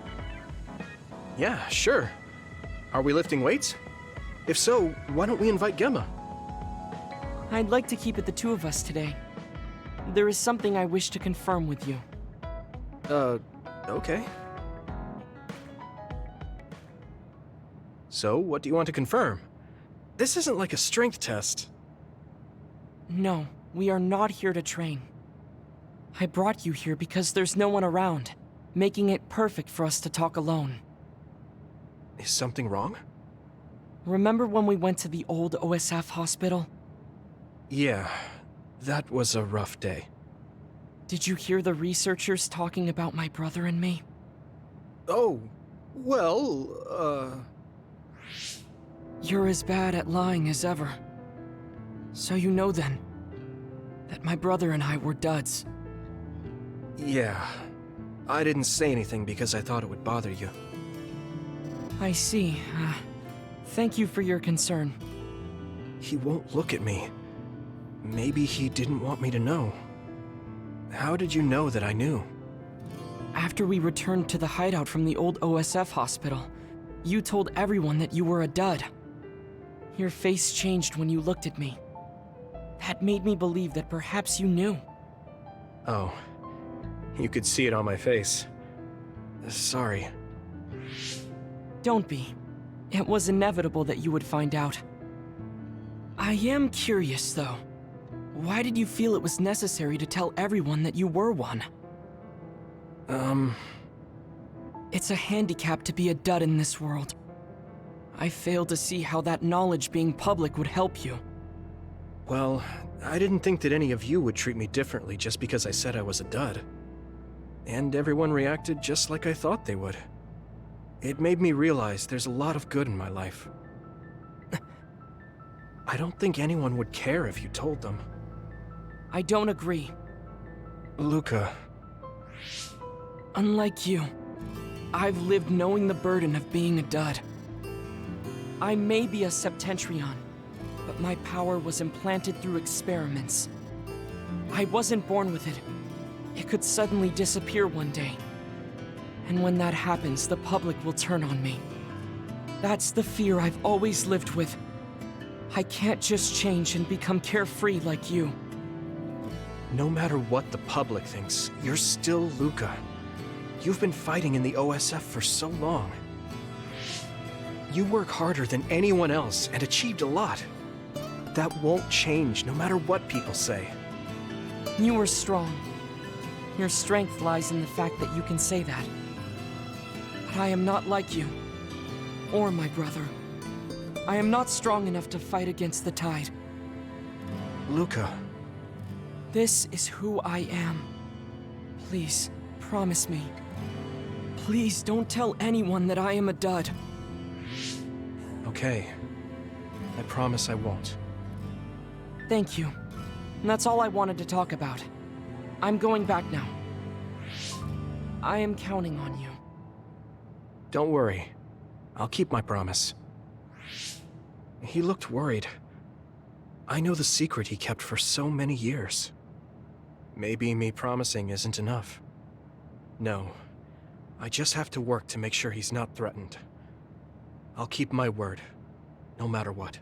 Yeah, sure. Are we lifting weights? If so, why don't we invite Gemma? I'd like to keep it the two of us today. There is something I wish to confirm with you. Okay. So, what do you want to confirm? This isn't like a strength test. No, we are not here to train. I brought you here because there's no one around, making it perfect for us to talk alone. Is something wrong? Remember when we went to the old OSF hospital? Yeah, that was a rough day. Did you hear the researchers talking about my brother and me? Oh, well, You're as bad at lying as ever. So you know then, that my brother and I were duds. Yeah. I didn't say anything because I thought it would bother you. I see. Thank you for your concern. He won't look at me. Maybe he didn't want me to know. How did you know that I knew? After we returned to the hideout from the old OSF hospital, you told everyone that you were a dud. Your face changed when you looked at me. That made me believe that perhaps you knew. Oh. You could see it on my face. Sorry. Don't be. It was inevitable that you would find out. I am curious, though. Why did you feel it was necessary to tell everyone that you were one? It's a handicap to be a dud in this world. I fail to see how that knowledge being public would help you. Well, I didn't think that any of you would treat me differently just because I said I was a dud. And everyone reacted just like I thought they would. It made me realize there's a lot of good in my life. I don't think anyone would care if you told them. I don't agree. Luca. Unlike you, I've lived knowing the burden of being a dud. I may be a Septentrion, but my power was implanted through experiments. I wasn't born with it. It could suddenly disappear one day. And when that happens, the public will turn on me. That's the fear I've always lived with. I can't just change and become carefree like you. No matter what the public thinks, you're still Luca. You've been fighting in the OSF for so long. You work harder than anyone else and achieved a lot. That won't change no matter what people say. You are strong. Your strength lies in the fact that you can say that. But I am not like you. Or my brother. I am not strong enough to fight against the tide. Luca. This is who I am. Please, promise me. Please don't tell anyone that I am a dud. Okay. I promise I won't. Thank you. That's all I wanted to talk about. I'm going back now. I am counting on you. Don't worry. I'll keep my promise. He looked worried. I know the secret he kept for so many years. Maybe me promising isn't enough. No. I just have to work to make sure he's not threatened. I'll keep my word, no matter what.